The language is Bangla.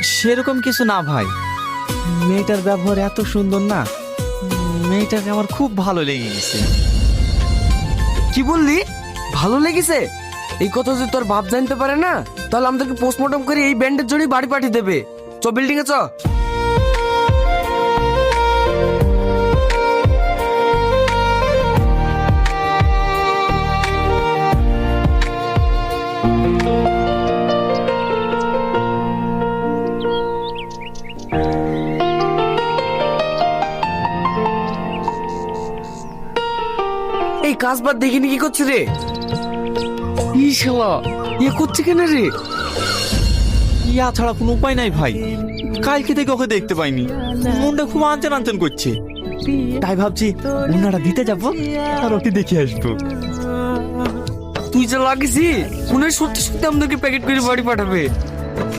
সেরকম কিছু না ভাই, মেয়েটার ব্যবহার এত সুন্দর না, মেয়েটাকে আমার খুব ভালো লেগে গেছে। কি বললি? ভালো লেগেছে? এই কথা যদি তোর বাপ জানতে পারে না, তাহলে আমাদেরকে পোস্টমর্টম করে এই ব্যান্ডের জন্যই বাড়ি পাঠিয়ে দেবে। চ বিল্ডিং এ চ। এই কাজ বাদ দেখিনি কি করছে রে? ই শালা, এ করছে কেন রে? ইয়া ছাড়া কোনো উপায় নাই ভাই, কালকে থেকে ওকে দেখতে পাইনি, মনটা খুব আনচান আনচান করছে। তাই ভাবছি ওনারা দিতে যাবো আর ওকে দেখে আসবো। তুই যা লাগিস মনে হয় সত্যি সত্যি আমাদেরকে প্যাকেট করে বাড়ি পাঠাবে।